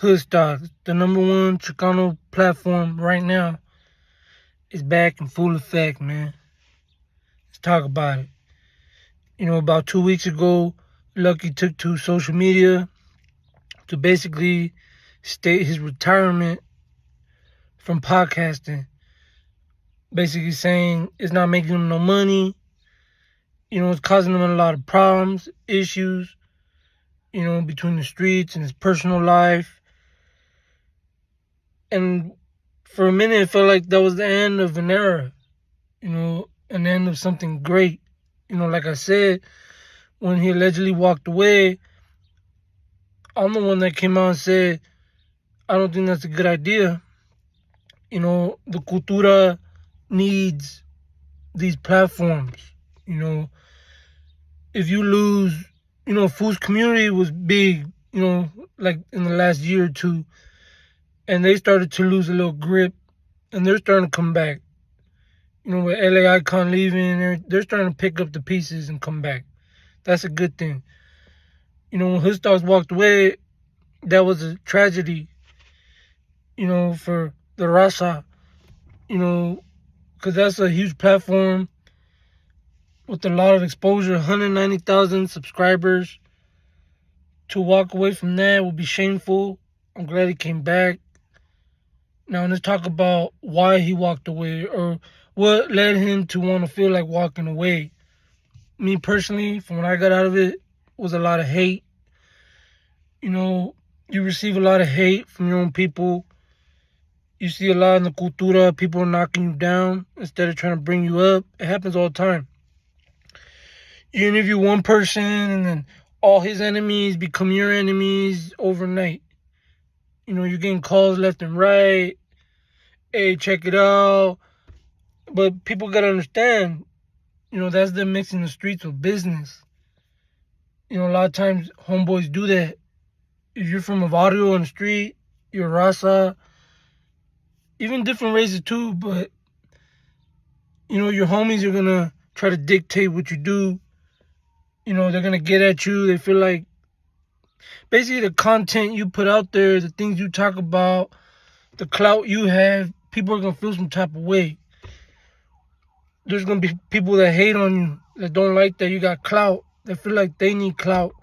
Hoodstocks, the number one Chicano platform right now, is back in full effect, man. Let's talk about it. About 2 weeks ago, Lucky took to social media to basically state his retirement from podcasting. Basically saying it's not making him no money. It's causing him a lot of problems, issues, between the streets and his personal life. And for a minute, it felt like that was the end of an era, an end of something great. Like I said, when he allegedly walked away, I'm the one that came out and said, I don't think that's a good idea. The cultura needs these platforms. If you lose, Food's community was big, like in the last year or two, and they started to lose a little grip, and they're starting to come back. With LA Icon leaving, they're starting to pick up the pieces and come back. That's a good thing. When Hoodstocks walked away, that was a tragedy, for the raza, because that's a huge platform with a lot of exposure, 190,000 subscribers. To walk away from that would be shameful. I'm glad he came back. Now let's talk about why he walked away, or what led him to want to feel like walking away. Me personally, from what I got out of it, was a lot of hate. You receive a lot of hate from your own people. You see a lot in the cultura, people knocking you down instead of trying to bring you up. It happens all the time. You interview one person and then all his enemies become your enemies overnight. You're getting calls left and right. Hey, check it out. But people got to understand, that's them mixing the streets with business. A lot of times homeboys do that. If you're from a barrio on the street, you're raza, even different races too, but, your homies are going to try to dictate what you do. They're going to get at you. They feel like basically the content you put out there, the things you talk about, the clout you have, people are going to feel some type of way. There's going to be people that hate on you, that don't like that you got clout, that feel like they need clout.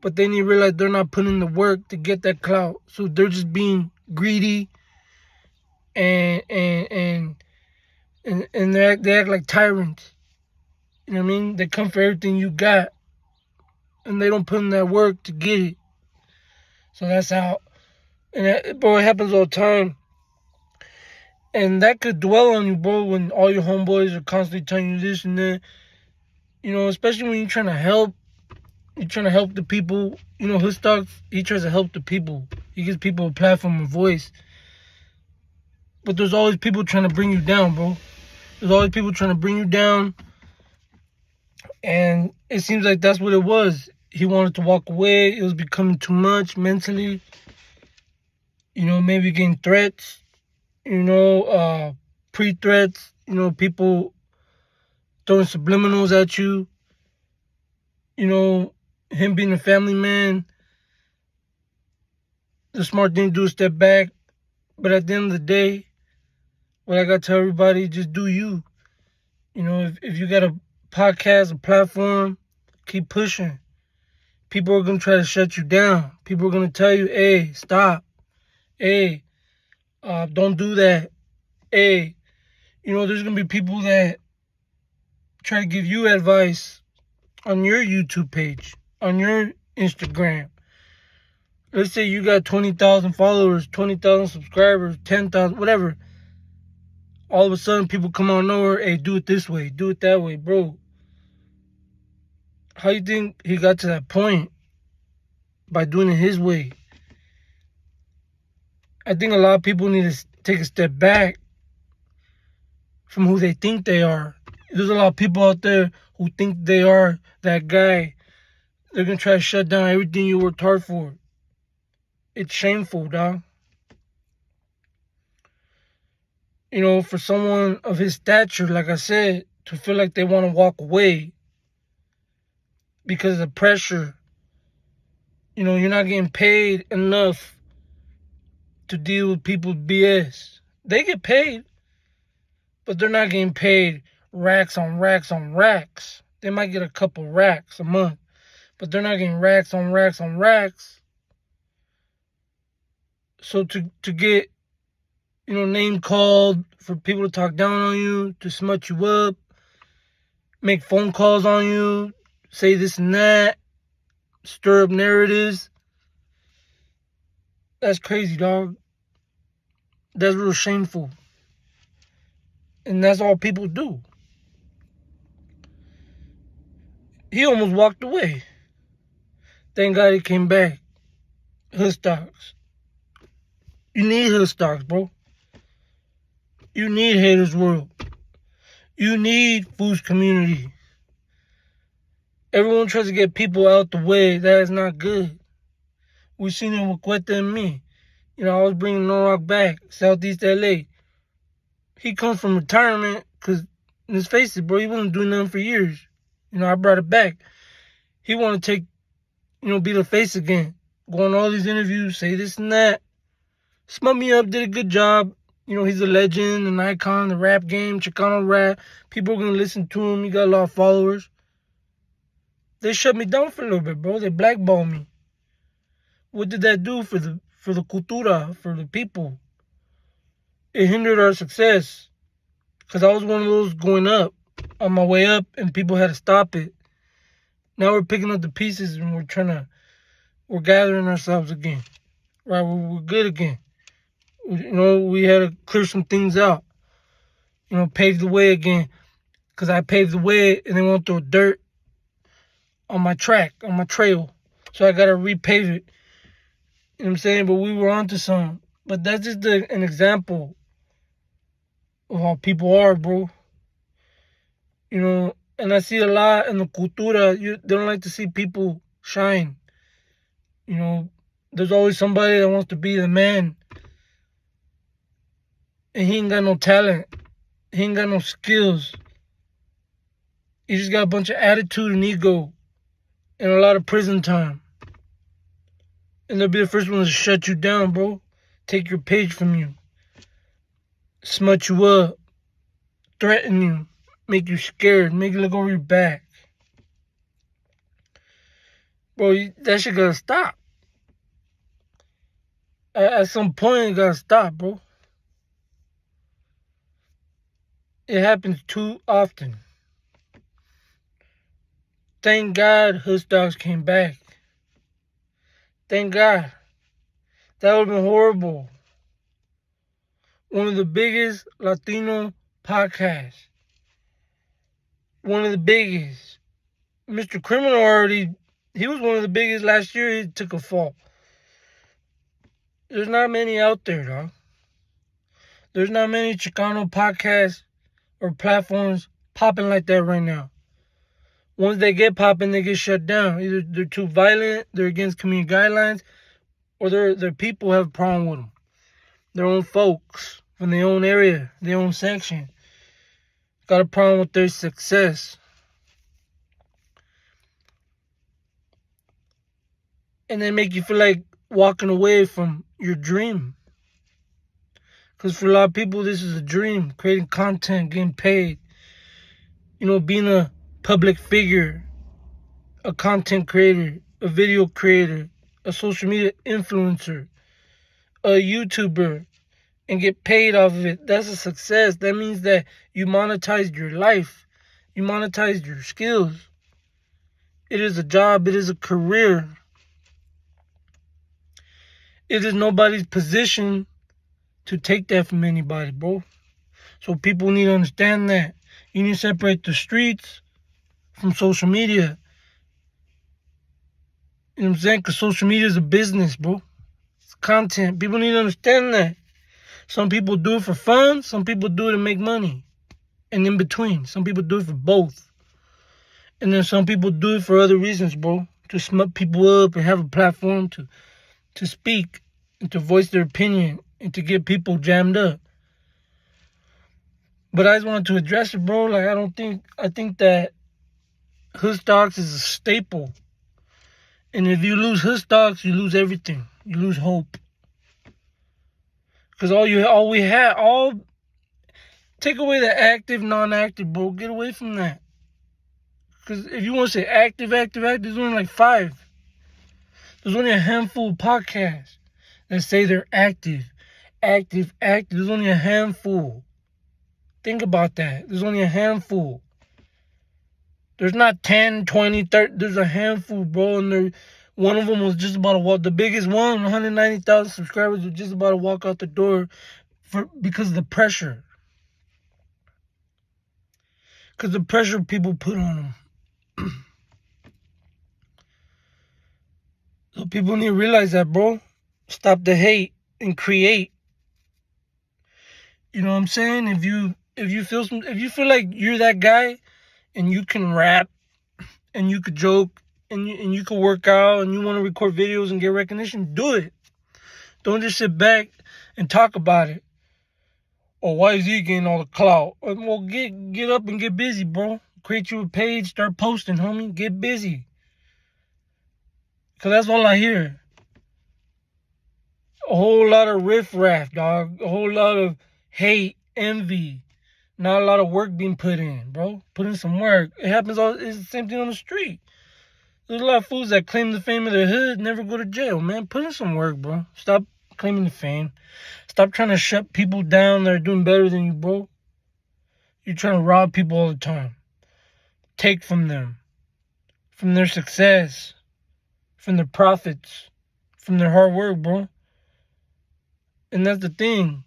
But then you realize they're not putting in the work to get that clout. So they're just being greedy and they act like tyrants. You know what I mean? They come for everything you got. And they don't put in that work to get it. So that's how. And that, bro, it happens all the time. And that could dwell on you, bro, when all your homeboys are constantly telling you this and that. Especially when you're trying to help. You're trying to help the people. Hoodstocks, he tries to help the people. He gives people a platform, a voice. But there's always people trying to bring you down, bro. There's always people trying to bring you down. And it seems like that's what it was. He wanted to walk away. It was becoming too much mentally. Maybe getting threats. Pre-threats. People throwing subliminals at you. Him being a family man. The smart thing to do is step back. But at the end of the day, what I got to tell everybody, just do you. If you got a podcast, a platform, keep pushing. People are going to try to shut you down. People are going to tell you, hey, stop. Hey, don't do that. Hey, there's going to be people that try to give you advice on your YouTube page, on your Instagram. Let's say you got 20,000 followers, 20,000 subscribers, 10,000, whatever. All of a sudden, people come out of nowhere, hey, do it this way, do it that way, bro. How you think he got to that point? By doing it his way. I think a lot of people need to take a step back from who they think they are. There's a lot of people out there who think they are that guy. They're going to try to shut down everything you worked hard for. It's shameful, dog. For someone of his stature, like I said, to feel like they want to walk away because of the pressure You're not getting paid enough to deal with people's BS. They get paid, but they're not getting paid racks on racks on racks. They might get a couple racks a month, but they're not getting racks on racks on racks. So to get, name called, for people to talk down on you, to smut you up, make phone calls on you, say this and that, stir up narratives, that's crazy, dog. That's real shameful. And that's all people do. He almost walked away. Thank God he came back. Hoodstocks. You need Hoodstocks, bro. You need Haters World. You need Food's community. Everyone tries to get people out the way. That is not good. We seen it with Cueta and me. I was bringing Norrock back, Southeast LA. He comes from retirement because, let's face it, bro, he wasn't doing nothing for years. I brought it back. He want to take, be the face again. Go on all these interviews, say this and that. Smut me up, did a good job. He's a legend, an icon, the rap game, Chicano rap. People are going to listen to him. He got a lot of followers. They shut me down for a little bit, bro. They blackballed me. What did that do for the cultura, for the people? It hindered our success. Because I was one of those going up, on my way up, and people had to stop it. Now we're picking up the pieces and we're gathering ourselves again. Right? We're good again. We had to clear some things out. Pave the way again. Because I paved the way and they want to throw dirt on my track, on my trail. So I got to repave it. You know what I'm saying? But we were onto something. But that's just an example of how people are, bro. And I see a lot in the cultura. They don't like to see people shine. There's always somebody that wants to be the man. And he ain't got no talent. He ain't got no skills. He just got a bunch of attitude and ego. And a lot of prison time. And they'll be the first one to shut you down, bro. Take your page from you. Smut you up. Threaten you. Make you scared. Make you look over your back. Bro, that shit gotta stop. At some point, it gotta stop, bro. It happens too often. Thank God Hoodstocks came back. Thank God. That would have been horrible. One of the biggest Latino podcasts. One of the biggest. Mr. Criminal he was one of the biggest last year. He took a fall. There's not many out there, dog. There's not many Chicano podcasts or platforms popping like that right now. Once they get popping, they get shut down. Either they're too violent, they're against community guidelines, or their people have a problem with them. Their own folks from their own area, their own section, got a problem with their success. And they make you feel like walking away from your dream. Because for a lot of people, this is a dream. Creating content, getting paid. Being a public figure, a content creator, a video creator, a social media influencer, a YouTuber, and get paid off of it. That's a success. That means that you monetized your life. You monetized your skills. It is a job. It is a career. It is nobody's position to take that from anybody, bro. So people need to understand that. You need to separate the streets from social media. You know what I'm saying? Because social media is a business, bro. It's content. People need to understand that. Some people do it for fun. Some people do it to make money. And in between. Some people do it for both. And then some people do it for other reasons, bro. To smut people up and have a platform to speak and to voice their opinion and to get people jammed up. But I just wanted to address it, bro. I think that Hoodstocks is a staple And if you lose Hoodstocks, you lose everything. You lose hope. Cause take away the active, non-active, bro. Get away from that. Cause if you want to say active, there's only like 5. There's only a handful of podcasts that say they're active. There's only a handful. Think about that. There's only a handful. There's not 10, 20, 30. There's a handful, bro. And one of them was just about to walk. The biggest one, 190,000 subscribers, was just about to walk out the door because of the pressure. Because the pressure people put on them. So people need to realize that, bro. Stop the hate and create. You know what I'm saying? If you feel like you're that guy and you can rap and you could joke and you could work out and you want to record videos and get recognition, do it. Don't just sit back and talk about it. Or why is he getting all the clout? Well, get up and get busy, bro. Create you a page, start posting, homie. Get busy. Because that's all I hear. A whole lot of riffraff, dog. A whole lot of hate, envy. Not a lot of work being put in, bro. Put in some work. It's the same thing on the street. There's a lot of fools that claim the fame of their hood, never go to jail, man. Put in some work, bro. Stop claiming the fame. Stop trying to shut people down that are doing better than you, bro. You're trying to rob people all the time. Take from them. From their success. From their profits. From their hard work, bro. And that's the thing.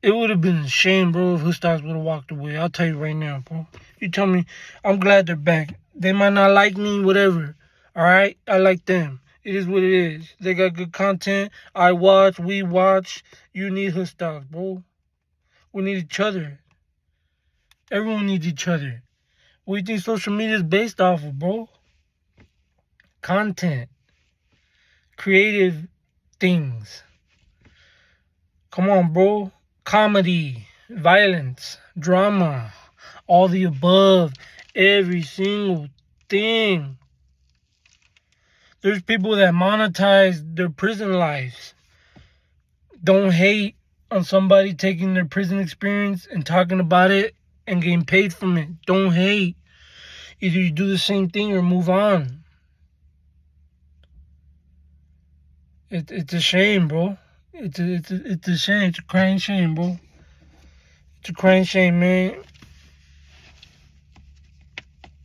It would have been a shame, bro, if Hoodstocks would have walked away. I'll tell you right now, bro. You tell me, I'm glad they're back. They might not like me, whatever. Alright? I like them. It is what it is. They got good content. I watch, we watch. You need Hoodstocks, bro. We need each other. Everyone needs each other. What do you think social media is based off of, bro? Content. Creative things. Come on, bro. Comedy, violence, drama, all the above, every single thing. There's people that monetize their prison lives. Don't hate on somebody taking their prison experience and talking about it and getting paid from it. Don't hate. Either you do the same thing or move on. It's a shame, bro. It's a shame. It's a crying shame, bro. It's a crying shame, man.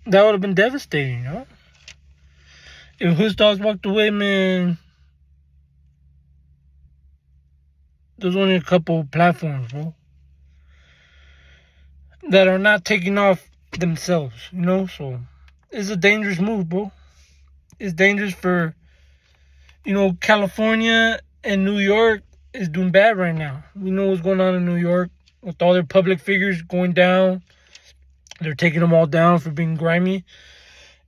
That would have been devastating, you know? If Hoodstocks walked away, man, there's only a couple platforms, bro, that are not taking off themselves, you know? So, it's a dangerous move, bro. It's dangerous for, California and New York is doing bad right now. We know what's going on in New York with all their public figures going down. They're taking them all down for being grimy.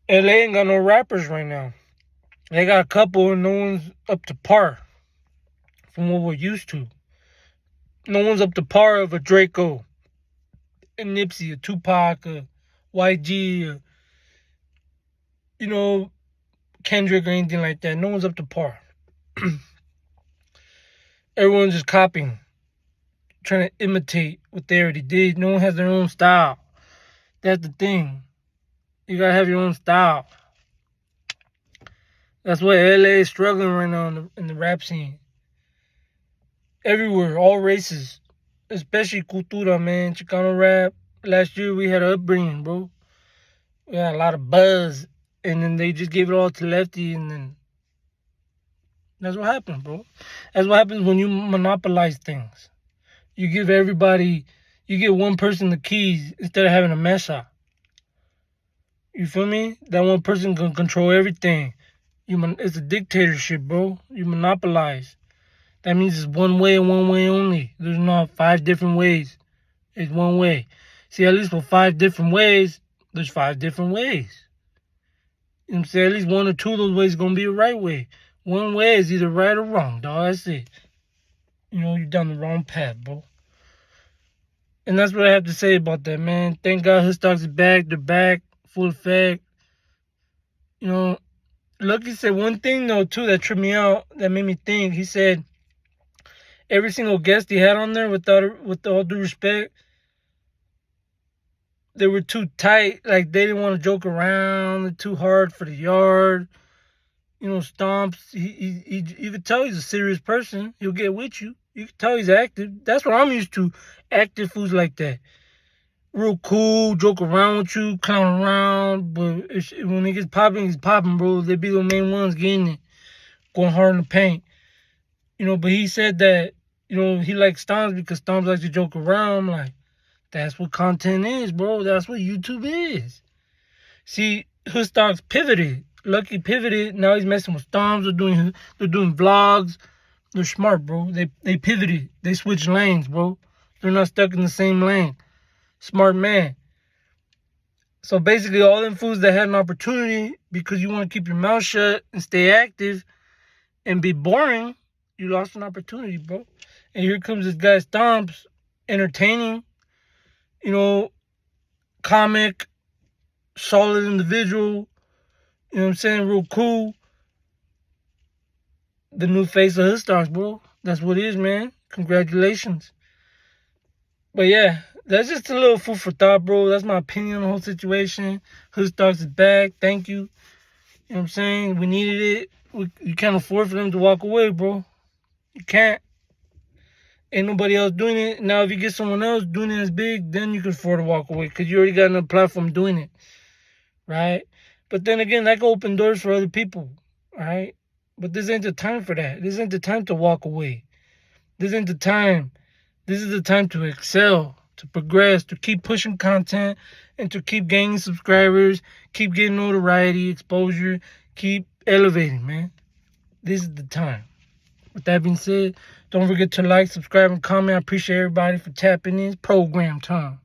LA ain't got no rappers right now. They got a couple and no one's up to par from what we're used to. No one's up to par of a Draco, a Nipsey, a Tupac, a YG, Kendrick or anything like that. No one's up to par. Everyone's just copying, trying to imitate what they already did. No one has their own style. That's the thing. You gotta have your own style. That's why LA is struggling right now in the rap scene. Everywhere, all races, especially cultura, man. Chicano rap. Last year we had an upbringing, bro. We had a lot of buzz, and then they just gave it all to Lefty, and then that's what happened, bro. That's what happens when you monopolize things. You give one person the keys instead of having a mesa. You feel me? That one person can control everything. It's a dictatorship, bro. You monopolize. That means it's one way and one way only. There's not 5 different ways. It's one way. See, at least for 5 different ways, there's 5 different ways. You know what I'm saying? At least 1 or 2 of those ways is going to be the right way. One way is either right or wrong, dog. That's it. You're down the wrong path, bro. And that's what I have to say about that, man. Thank God Hoodstocks is back. They're back. Full effect. Lucky said one thing though too that tripped me out, that made me think. He said every single guest he had on there, with all due respect, they were too tight. Like they didn't want to joke around. They're too hard for the yard. Stomps. You could tell he's a serious person. He'll get with you. You can tell he's active. That's what I'm used to. Active fools like that. Real cool, joke around with you, clown around. But when it gets popping, he's popping, bro. They be the main ones getting it, going hard in the paint. But he said that, he likes Stomps because Stomps likes to joke around. I'm like, that's what content is, bro. That's what YouTube is. See, Hoodstocks pivoted. Lucky pivoted. Now he's messing with Stomps. They're doing vlogs. They're smart, bro. They pivoted. They switched lanes, bro. They're not stuck in the same lane. Smart man. So basically, all them fools that had an opportunity because you want to keep your mouth shut and stay active and be boring, you lost an opportunity, bro. And here comes this guy Stomps, entertaining, comic, solid individual, you know what I'm saying, real cool. The new face of Hoodstocks, bro. That's what it is, man. Congratulations. But yeah, that's just a little food for thought, bro. That's my opinion on the whole situation. Hoodstocks is back. Thank you. You know what I'm saying? We needed it. You can't afford for them to walk away, bro. You can't. Ain't nobody else doing it. Now, if you get someone else doing it as big, then you can afford to walk away because you already got another platform doing it, right? But then again, that can open doors for other people, right? But this ain't the time for that. This ain't the time to walk away. This ain't the time. This is the time to excel, to progress, to keep pushing content, and to keep gaining subscribers, keep getting notoriety, exposure, keep elevating, man. This is the time. With that being said, don't forget to like, subscribe, and comment. I appreciate everybody for tapping in. It's program time.